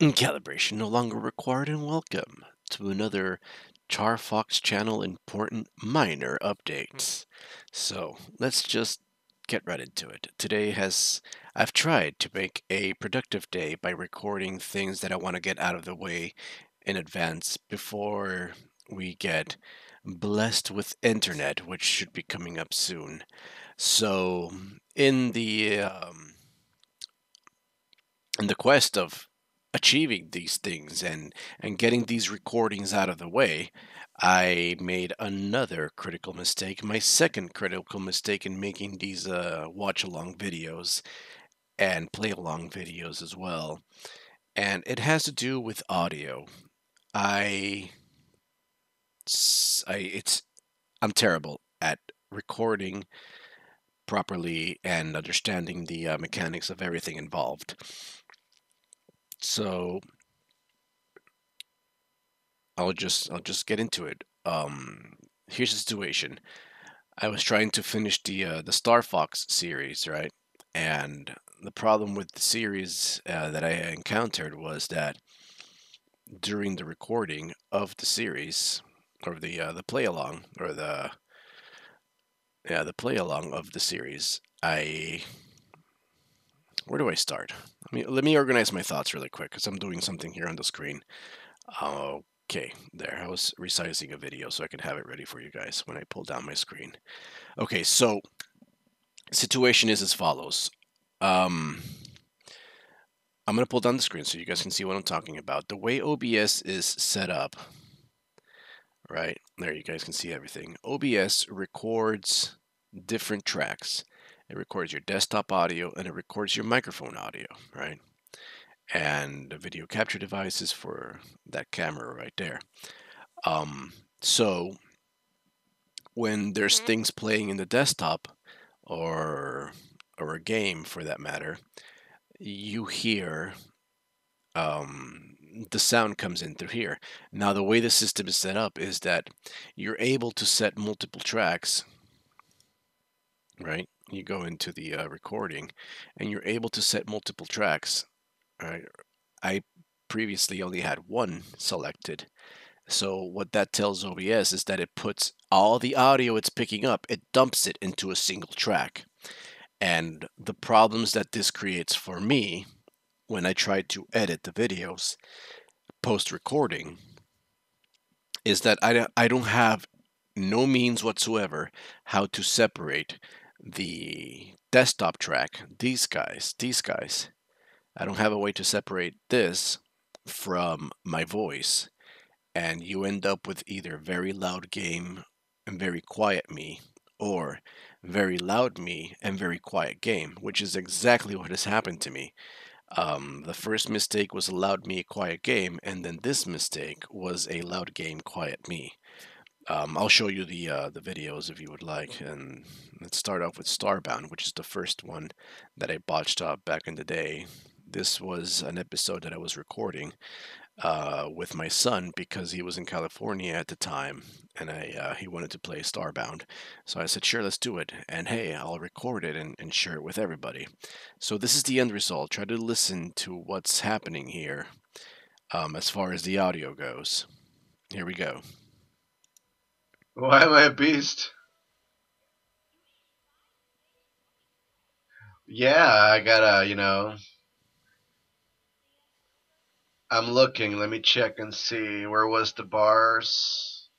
Calibration no longer required, and welcome to another Char Fox channel important minor updates. So let's just get right into it. I've tried to make a productive day by recording things that I want to get out of the way in advance before we get blessed with internet, which should be coming up soon. So in the in the quest of achieving these things and getting these recordings out of the way, I made another critical mistake, my second critical mistake in making these watch along videos and play along videos as well. And it has to do with audio. I, I it's I'm terrible at recording properly and understanding the mechanics of everything involved. So I'll just get into it. Here's the situation. I was trying to finish the Star Fox series, right? And the problem with the series that I encountered was that during the recording of the series, or the play along, or the play along of the series, I where do I start? Let me organize my thoughts really quick because I'm doing something here on the screen. Okay, there. I was resizing a video so I could have it ready for you guys when I pull down my screen. Okay, so situation is as follows. Um, I'm gonna pull down the screen so you guys can see what I'm talking about. The way OBS is set up, right there, you guys can see everything. OBS records different tracks. It records your desktop audio and it records your microphone audio, right? And the video capture devices for that camera right there. So when there's things playing in the desktop or a game for that matter, you hear the sound comes in through here. Now the way the system is set up is that you're able to set multiple tracks, right? You go into the recording and you're able to set multiple tracks. Right? I previously only had one selected. So what that tells OBS is that it puts all the audio it's picking up, it dumps it into a single track. And the problems that this creates for me when I try to edit the videos post recording is that I don't have no means whatsoever how to separate the desktop track, these guys. I don't have a way to separate this from my voice. And you end up with either very loud game and very quiet me, or very loud me and very quiet game, which is exactly what has happened to me. The first mistake was a loud me, quiet game, and then this mistake was a loud game, quiet me. I'll show you the videos if you would like, and let's start off with Starbound, which is the first one that I botched up back in the day. This was an episode that I was recording with my son because he was in California at the time, and he wanted to play Starbound. So I said, sure, let's do it. And hey, I'll record it and share it with everybody. So this is the end result. Try to listen to what's happening here as far as the audio goes. Here we go. Why am I a beast? Yeah, I gotta, I'm looking. Let me check and see. Where was the bars?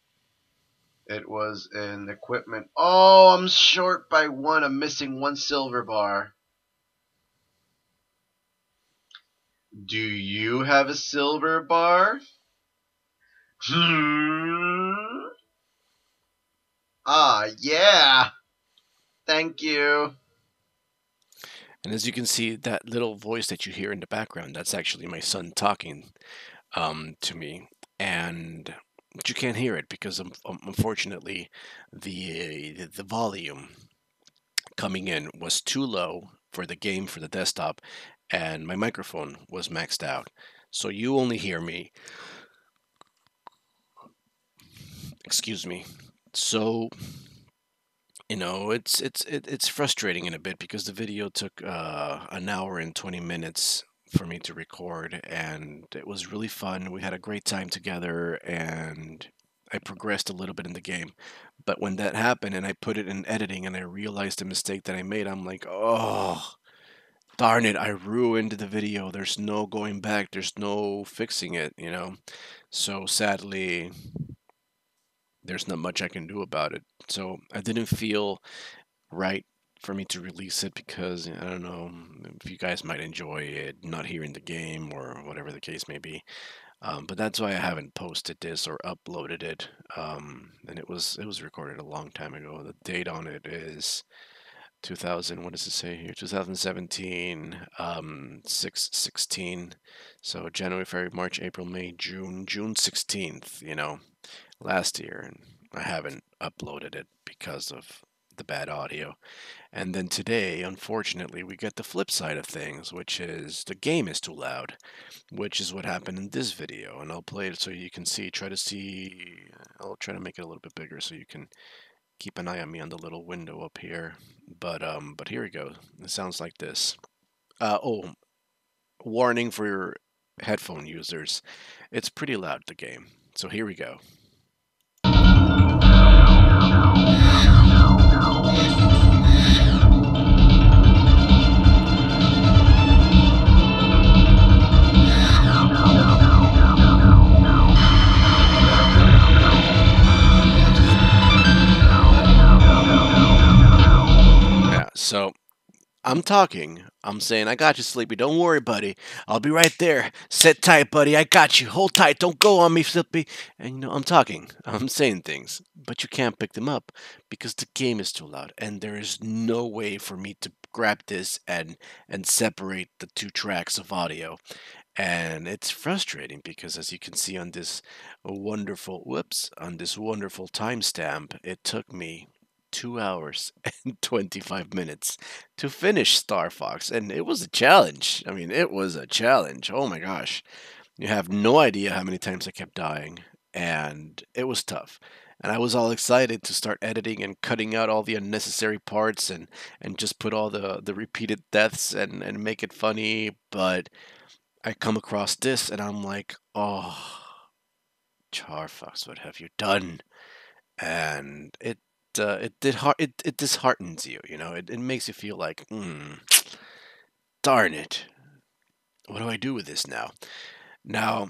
It was in equipment. Oh, I'm short by one. I'm missing one silver bar. Do you have a silver bar? Hmm. Ah, yeah. Thank you. And as you can see, that little voice that you hear in the background, that's actually my son talking to me. And but you can't hear it because unfortunately the volume coming in was too low for the game for the desktop, and my microphone was maxed out. So you only hear me. Excuse me. So it's frustrating in a bit because the video took an hour and 20 minutes for me to record, and it was really fun. We had a great time together, and I progressed a little bit in the game. But when that happened and I put it in editing and I realized the mistake that I made, I'm like, oh, darn it, I ruined the video. There's no going back, there's no fixing it. So sadly, there's not much I can do about it. So I didn't feel right for me to release it because I don't know if you guys might enjoy it, not hearing the game or whatever the case may be. But that's why I haven't posted this or uploaded it. And it was recorded a long time ago. The date on it is 2000. What does it say here? 2017, 6/16. So January, February, March, April, May, June 16th. Last year, and I haven't uploaded it because of the bad audio. And then today, unfortunately, we get the flip side of things, which is the game is too loud, which is what happened in this video. And I'll play it so you can see, try to see, I'll try to make it a little bit bigger so you can keep an eye on me on the little window up here. But here we go. It sounds like this. Oh, warning for your headphone users. It's pretty loud, the game. So here we go. Yeah, so I'm talking. I'm saying, I got you, Sleepy. Don't worry, buddy. I'll be right there. Sit tight, buddy. I got you. Hold tight. Don't go on me, Sleepy. And I'm talking. I'm saying things. But you can't pick them up because the game is too loud. And there is no way for me to grab this and separate the two tracks of audio. And it's frustrating because, as you can see on this wonderful timestamp, it took me 2 hours and 25 minutes to finish Star Fox. And it was a challenge. I mean, it was a challenge. Oh my gosh. You have no idea how many times I kept dying. And it was tough. And I was all excited to start editing and cutting out all the unnecessary parts and just put all the repeated deaths and make it funny. But I come across this and I'm like, oh, Charfox, what have you done? And it disheartens you. It makes you feel like, darn it, what do I do with this now? Now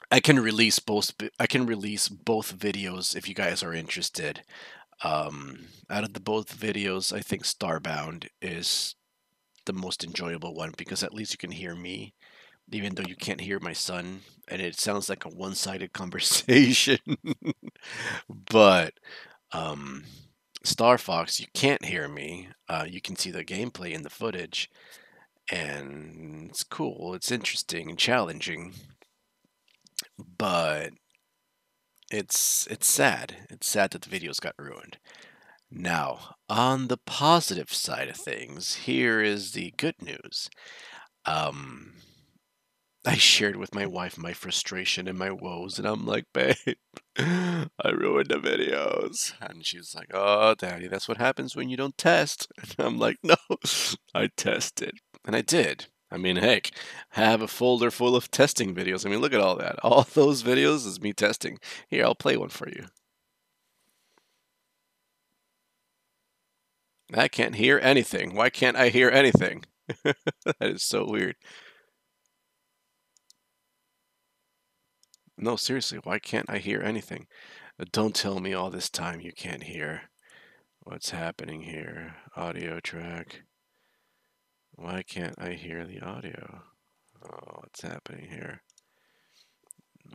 I can release both videos if you guys are interested. Out of the both videos, I think Starbound is the most enjoyable one because at least you can hear me even though you can't hear my son, and it sounds like a one-sided conversation. But um, Star Fox, you can't hear me. You can see the gameplay in the footage, and it's cool. It's interesting and challenging, but it's sad. It's sad that the videos got ruined. Now, on the positive side of things, here is the good news. Um, I shared with my wife my frustration and my woes, and I'm like, babe, I ruined the videos. And she's like, oh, daddy, that's what happens when you don't test. And I'm like, no, I tested. And I did. I mean, heck, I have a folder full of testing videos. I mean, look at all that. All those videos is me testing. Here, I'll play one for you. I can't hear anything. Why can't I hear anything? That is so weird. No, seriously, why can't I hear anything? Don't tell me all this time you can't hear. What's happening here? Audio track. Why can't I hear the audio? Oh, what's happening here?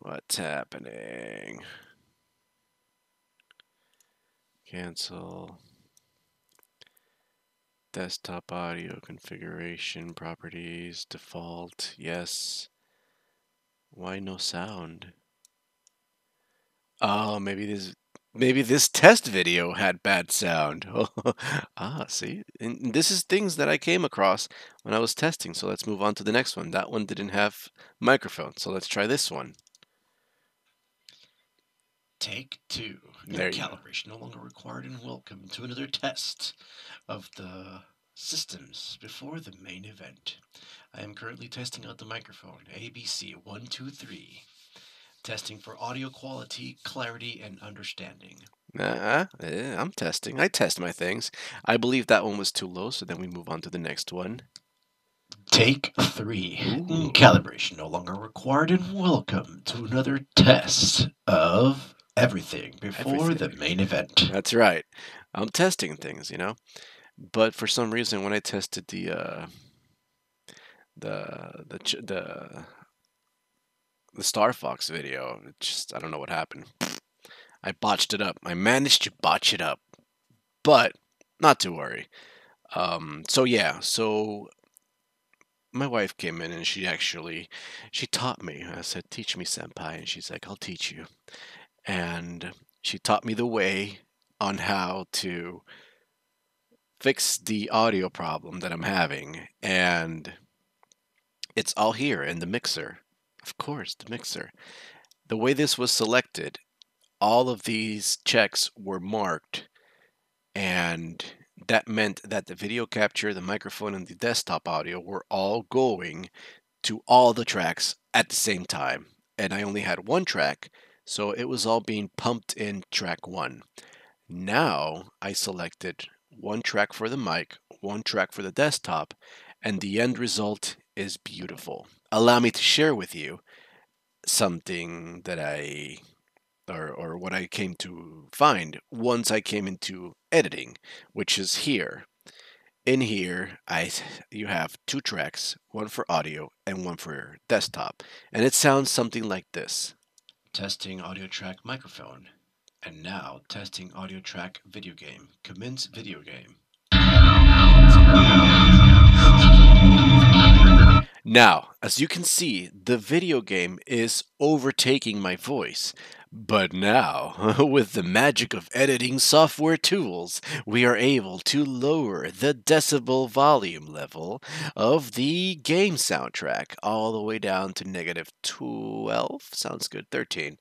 What's happening? Cancel. Desktop audio configuration properties default. Yes. Why no sound? Oh, maybe this test video had bad sound. Ah, see? And this is things that I came across when I was testing. So let's move on to the next one. That one didn't have microphone. So let's try this one. Take two. There you go. Calibration no longer required and welcome to another test of the Systems before the main event. I am currently testing out the microphone ABC123. Testing for audio quality, clarity, and understanding. I'm testing. I test my things. I believe that one was too low, so then we move on to the next one. Take 3. Ooh, Calibration no longer required, and welcome to another test of everything before the everything. main event. That's right. I'm testing things. But for some reason, when I tested the Star Fox video, it just I don't know what happened. I botched it up. I managed to botch it up, but not to worry. So yeah, so my wife came in and she taught me. I said, "Teach me, senpai," and she's like, "I'll teach you." And she taught me the way on how to fix the audio problem that I'm having, and it's all here in the mixer. Of course, the mixer. The way this was selected, all of these checks were marked, and that meant that the video capture, the microphone, and the desktop audio were all going to all the tracks at the same time. And I only had one track, so it was all being pumped in track one. Now I selected one track for the mic, one track for the desktop, and the end result is beautiful. Allow me to share with you something that or what I came to find once I came into editing, which is here. In here, I you have two tracks, one for audio and one for desktop, and it sounds something like this. Testing audio track microphone. And now testing audio track video game. Commence video game. Now, as you can see, the video game is overtaking my voice. But now, with the magic of editing software tools, we are able to lower the decibel volume level of the game soundtrack all the way down to negative 12. Sounds good. 13.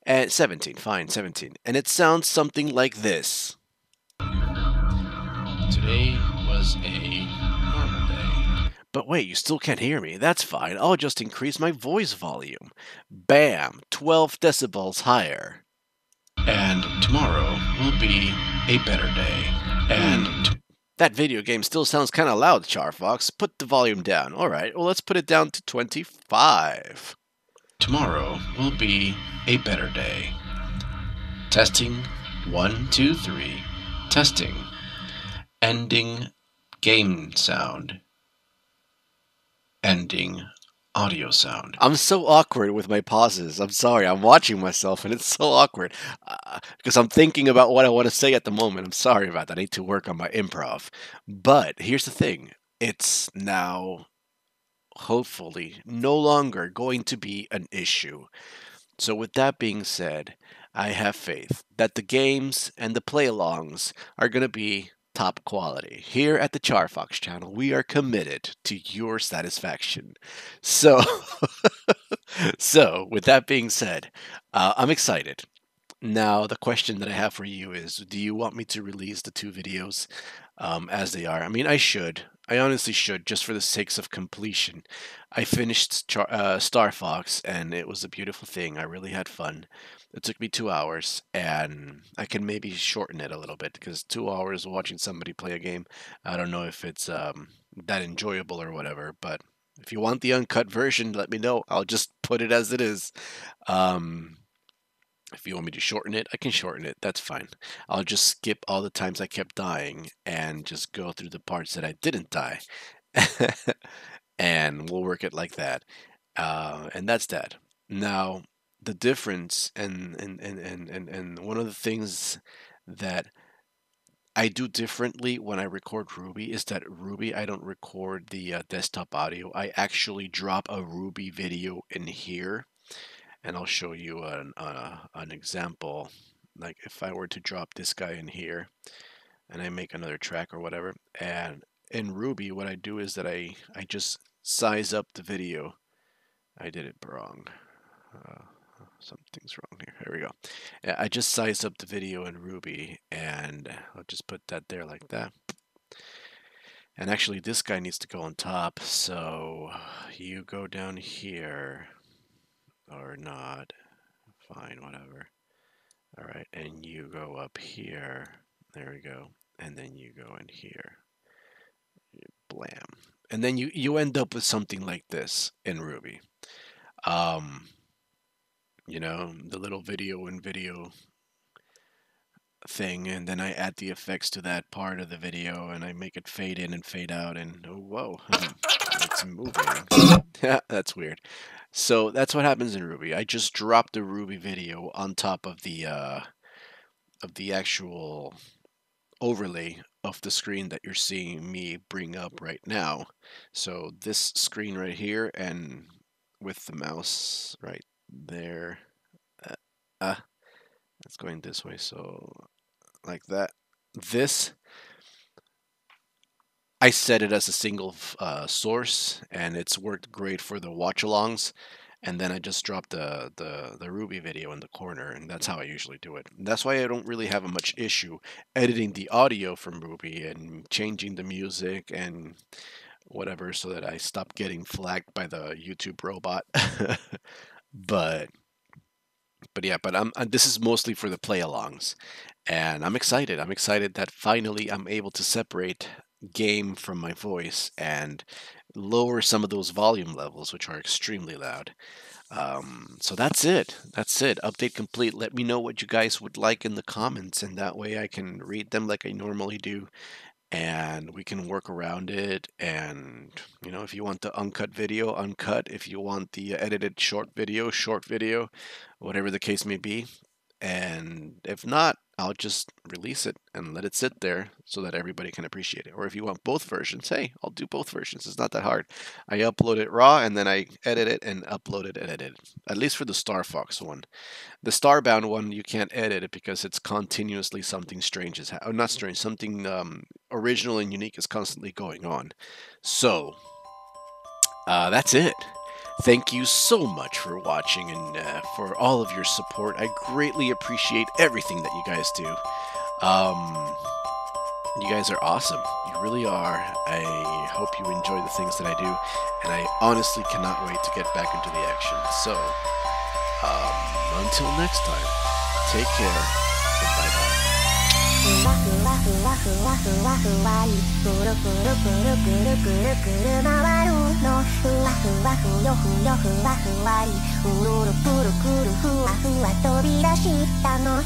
And 17. Fine, 17. And it sounds something like this. Today was a normal day. But wait, you still can't hear me. That's fine. I'll just increase my voice volume. Bam! 12 decibels higher. And tomorrow will be a better day. And that video game still sounds kind of loud, Charfox. Put the volume down. Alright, well, let's put it down to 25. tomorrow will be a better day. Testing 1, 2, 3. Testing. Ending game sound. Ending audio sound. I'm so awkward with my pauses. I'm sorry. I'm watching myself and it's so awkward because I'm thinking about what I want to say at the moment. I'm sorry about that. I need to work on my improv. But here's the thing, it's now hopefully no longer going to be an issue. So, with that being said, I have faith that the games and the play alongs are going to be top quality. Here at the Charfox channel, we are committed to your satisfaction. So, so with that being said, I'm excited. Now, the question that I have for you is, do you want me to release the two videos as they are? I mean, I should. I honestly should, just for the sakes of completion. I finished Star Fox, and it was a beautiful thing. I really had fun. It took me 2 hours, and I can maybe shorten it a little bit, because 2 hours watching somebody play a game, I don't know if it's that enjoyable or whatever, but if you want the uncut version, let me know. I'll just put it as it is. Um, if you want me to shorten it, I can shorten it. That's fine. I'll just skip all the times I kept dying and just go through the parts that I didn't die. And we'll work it like that. And that's that. Now, the difference and one of the things that I do differently when I record Ruby is that Ruby, I don't record the desktop audio. I actually drop a Ruby video in here, and I'll show you an example. Like if I were to drop this guy in here and I make another track or whatever, and in Ruby, what I do is that I just size up the video. I did it wrong. Uh, Something's wrong here. Here we go. Yeah, I just size up the video in Ruby, and I'll just put that there like that. And actually, this guy needs to go on top. So you go down here or not. Fine, whatever. All right, and you go up here. There we go. And then you go in here. Blam. And then you end up with something like this in Ruby. Um, the little video and video thing, and then I add the effects to that part of the video, and I make it fade in and fade out, and oh, whoa, it's moving. Yeah, that's weird. So that's what happens in Ruby. I just dropped the Ruby video on top of the actual overlay of the screen that you're seeing me bring up right now. So this screen right here, and with the mouse right there, uh, uh, it's going this way, so like that. This, I set it as a single source, and it's worked great for the watch-alongs. And then I just dropped the Ruby video in the corner, and that's how I usually do it. And that's why I don't really have a much issue editing the audio from Ruby and changing the music and whatever, so that I stop getting flagged by the YouTube robot. but yeah, but this is mostly for the play-alongs, and I'm excited. I'm excited that finally I'm able to separate game from my voice and lower some of those volume levels, which are extremely loud. So that's it. That's it. Update complete. Let me know what you guys would like in the comments, and that way I can read them like I normally do, and we can work around it. And if you want the uncut video, uncut. If you want the edited short video, whatever the case may be. And if not, I'll just release it and let it sit there so that everybody can appreciate it. Or if you want both versions, hey, I'll do both versions. It's not that hard. I upload it raw, and then I edit it and upload it and edit it. At least for the Star Fox one. The Starbound one, you can't edit it because it's continuously something strange is not strange, something original and unique is constantly going on. So that's it. Thank you so much for watching and for all of your support. I greatly appreciate everything that you guys do. You guys are awesome. You really are. I hope you enjoy the things that I do, and I honestly cannot wait to get back into the action. So, until next time, take care, and bye-bye. ふわふわふわふわふわふわりくるくるくるくるくるくる回るのふわふわふよふよふわふわりうるるくるくるふわふわ飛び出したの